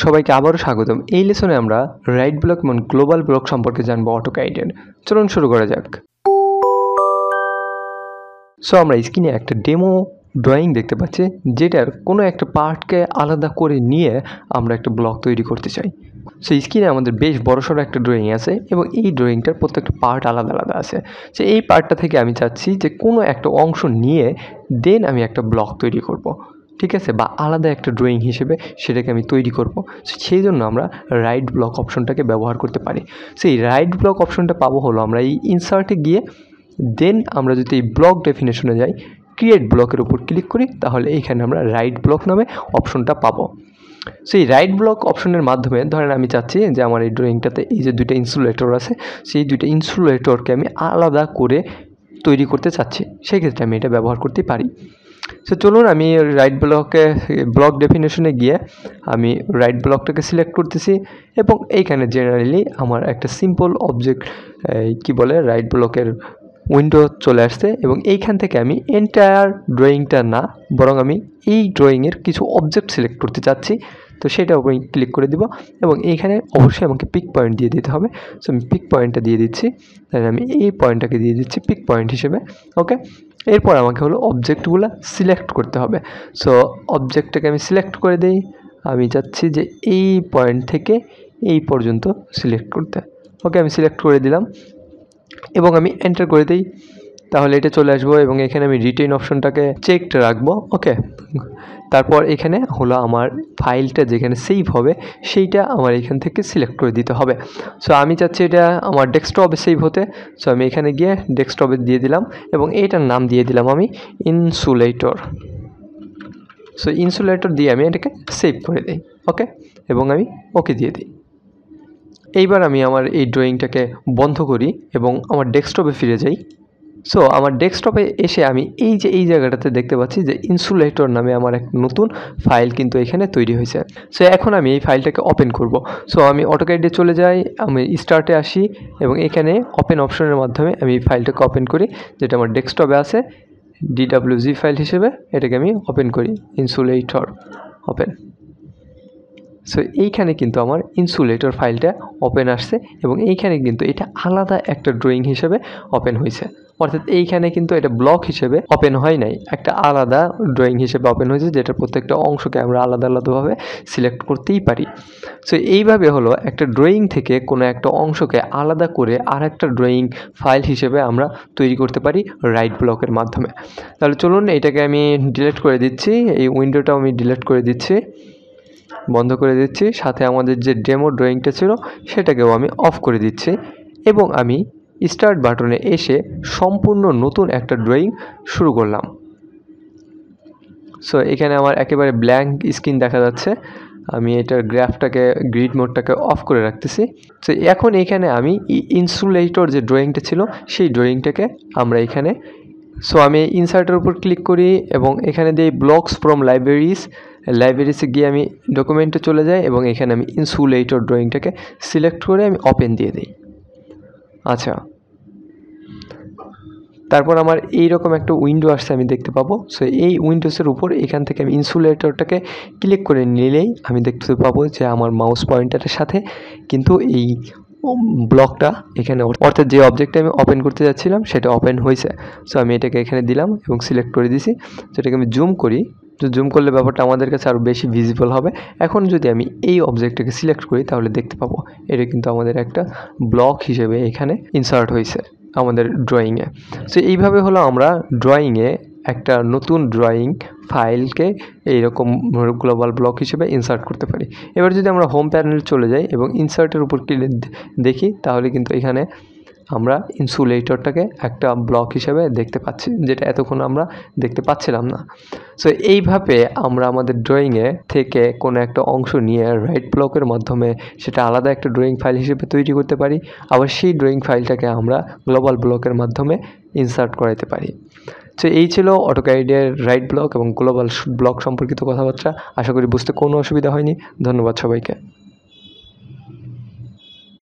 সবাইকে আবারও স্বাগতম। এই লেসনে আমরা রাইট ব্লক এবং গ্লোবাল ব্লক সম্পর্কে জানবো অটোক্যাডের। চলুন শুরু করা যাক। সো আমরা স্ক্রিনে একটা ডেমো ড্রয়িং দেখতে পাচ্ছি, যেটার কোনো একটা পার্টকে আলাদা করে নিয়ে আমরা একটা ব্লক তৈরি করতে চাই। সো স্ক্রিনে আমাদের বেশ বড়সড় একটা ড্রয়িং আছে এবং এই ড্রয়িংটার প্রত্যেকটা পার্ট আলাদা আলাদা আছে। সো এই পার্টটা থেকে আমি চাচ্ছি যে কোনো একটা অংশ নিয়ে দেন আমি একটা ব্লক তৈরি করব, ঠিক আছে, বা আলাদা একটা ড্রয়িং হিসেবে সেটাকে আমি তৈরি করব। সেই জন্য আমরা রাইট ব্লক অপশনটাকে ব্যবহার করতে পারি। সেই রাইট ব্লক অপশনটা পাবো হলো আমরা এই ইনসার্টে গিয়ে দেন আমরা যদি এই ব্লক ডেফিনেশনে যাই, ক্রিয়েট ব্লকের উপর ক্লিক করি, তাহলে এইখানে আমরা রাইট ব্লক নামে অপশনটা পাবো। সেই রাইট ব্লক অপশনের মাধ্যমে ধরেন আমি চাচ্ছি যে আমার এই ড্রয়িংটাতে এই যে দুইটা ইনসুলেটর আছে, সেই দুইটা ইনসুলেটরকে আমি আলাদা করে তৈরি করতে চাচ্ছি, সেক্ষেত্রে আমি এটা ব্যবহার করতে পারি। সো চলুন আমি রাইট ব্লক ডেফিনেশনে গিয়ে আমি রাইট ব্লকটাকে সিলেক্ট করতেছি এবং এইখানে জেনারেলি আমার একটা সিম্পল অবজেক্ট কি বলে রাইট ব্লকের উইন্ডো চলে আসছে এবং এইখান থেকে আমি এন্টায়ার ড্রয়িংটা না, বরং আমি এই ড্রয়িংয়ের কিছু অবজেক্ট সিলেক্ট করতে চাচ্ছি। তো সেটা উপরে ক্লিক করে দিব এবং এইখানে অবশ্যই আমাকে পিক পয়েন্ট দিয়ে দিতে হবে। সো আমি পিক পয়েন্টটা দিয়ে দিচ্ছি, তাহলে আমি এই পয়েন্টটাকে দিয়ে দিচ্ছি পিক পয়েন্ট হিসেবে। ওকে, এরপর আমাকে হলো অবজেক্টগুলো সিলেক্ট করতে হবে। সো অবজেক্টটাকে আমি সিলেক্ট করে দিই, আমি চাচ্ছি যে এই পয়েন্ট থেকে এই পর্যন্ত সিলেক্ট করতে। ওকে, আমি সিলেক্ট করে দিলাম এবং আমি এন্টার করে দিই, তাহলে এটা চলে আসবো এবং এখানে আমি রিটেইন অপশনটাকে চেকড রাখবো। ওকে, তারপর এখানে হলো আমার ফাইলটা যেখানে সেভ হবে সেইটা আমার এখান থেকে সিলেক্ট করে দিতে হবে। সো আমি চাচ্ছি এটা আমার ডেস্কটপে সেভ হতে। সো আমি এখানে গিয়ে ডেস্কটপে দিয়ে দিলাম এবং এইটার নাম দিয়ে দিলাম আমি ইনসুলেটর। সো ইনসুলেটর দিয়ে আমি এটাকে সেভ করে দিই। ওকে, এবং আমি ওকে দিয়ে দিই। এইবার আমি আমার এই ড্রয়িংটাকে বন্ধ করি এবং আমার ডেস্কটপে ফিরে যাই। সো আমার ডেস্কটপে এসে আমি এই জায়গাটাতে দেখতে পাচ্ছি যে ইনসুলেটর নামে আমার এক নতুন ফাইল কিন্তু এখানে তৈরি হয়েছে। সো এখন আমি এই ফাইলটাকে ওপেন করব। সো আমি অটোক্যাডে চলে যাই, আমি স্টার্টে আসি এবং এখানে ওপেন অপশনের মাধ্যমে আমি এই ফাইলটাকে ওপেন করি, যেটা আমার ডেস্কটপে আছে DWG ফাইল হিসেবে। এটাকে আমি ওপেন করি, ইনসুলেটর ওপেন। সো এইখানে কিন্তু আমার ইনসুলেটর ফাইলটা ওপেন আসছে এবং এইখানে কিন্তু এটা আলাদা একটা ড্রয়িং হিসেবে ওপেন হয়েছে, অর্থাৎ এইখানে কিন্তু এটা ব্লক হিসেবে ওপেন হয় নাই, একটা আলাদা ড্রয়িং হিসেবে ওপেন হয়েছে, যেটা প্রত্যেকটা অংশকে আমরা আলাদা আলাদাভাবে সিলেক্ট করতেই পারি। সো এইভাবে হলো একটা ড্রয়িং থেকে কোনো একটা অংশকে আলাদা করে আর একটা ড্রয়িং ফাইল হিসেবে আমরা তৈরি করতে পারি রাইট ব্লকের মাধ্যমে। তাহলে চলুন এটাকে আমি ডিলিট করে দিচ্ছি, এই উইন্ডোটাও আমি ডিলিট করে দিচ্ছি, বন্ধ করে দিচ্ছি, সাথে আমাদের যে ডেমো ড্রয়িংটা ছিল সেটাকেও আমি অফ করে দিচ্ছি এবং আমি স্টার্ট বাটনে এসে সম্পূর্ণ নতুন একটা ড্রয়িং শুরু করলাম। সো এখানে আমার একেবারে ব্ল্যাঙ্ক স্ক্রিন দেখা যাচ্ছে, আমি এটার গ্রাফটাকে গ্রিড মোডটাকে অফ করে রাখতেছি। সো এখন এখানে আমি ইনসুলেটর যে ড্রয়িংটা ছিল সেই ড্রয়িংটাকে আমরা এখানে, সো আমি ইনসার্টের উপর ক্লিক করি এবং এখানে দিই ব্লকস ফ্রম লাইব্রেরিসে গিয়ে আমি ডকুমেন্টে চলে যাই এবং এখানে আমি ইনসুলেটর ড্রয়িংটাকে সিলেক্ট করে আমি ওপেন দিয়ে দিই। আচ্ছা, তারপর আমার এইরকম একটা উইন্ডো আসছে আমি দেখতে পাবো। সো এই উইন্ডোসের উপর এখান থেকে আমি ইনসুলেটরটাকে ক্লিক করে নিলেই আমি দেখতে পাবো যে আমার মাউস পয়েন্টারের সাথে কিন্তু এই ব্লকটা এখানে, অর্থাৎ যে অবজেক্টটা আমি ওপেন করতে যাচ্ছিলাম সেটা ওপেন হয়েছে। সো আমি এটাকে এখানে দিলাম এবং সিলেক্ট করে দিছি। সেটাকে আমি জুম করি, তো জুম করলে ব্যাপারটা আমাদের কাছে আরও বেশি ভিজিবল হবে। এখন যদি আমি এই অবজেক্টটাকে সিলেক্ট করি তাহলে দেখতে পাবো এটা কিন্তু আমাদের একটা ব্লক হিসেবে এখানে ইনসার্ট হয়েছে আমাদের ড্রয়িংয়ে। সো এইভাবে হলো আমরা ড্রয়িংয়ে একটা নতুন ড্রয়িং ফাইলকে এইরকম গ্লোবাল ব্লক হিসেবে ইনসার্ট করতে পারি। এবার যদি আমরা হোম প্যানেলে চলে যাই এবং ইনসার্টের উপর দেখি, তাহলে কিন্তু এখানে আমরা ইনসুলেটরটাকে একটা ব্লক হিসেবে দেখতে পাচ্ছি, যেটা এতক্ষণ আমরা দেখতে পাচ্ছিলাম না। সো এইভাবে আমরা আমাদের ড্রয়িংয়ে থেকে কোনো একটা অংশ নিয়ে রাইট ব্লকের মাধ্যমে সেটা আলাদা একটা ড্রয়িং ফাইল হিসেবে তৈরি করতে পারি, আবার সেই ড্রয়িং ফাইলটাকে আমরা গ্লোবাল ব্লকের মাধ্যমে ইনসার্ট করাতে পারি। সো এই ছিল অটোক্যাডের রাইট ব্লক এবং গ্লোবাল ব্লক সম্পর্কিত কথাবার্তা। আশা করি বুঝতে কোনো অসুবিধা হয়নি। ধন্যবাদ সবাইকে।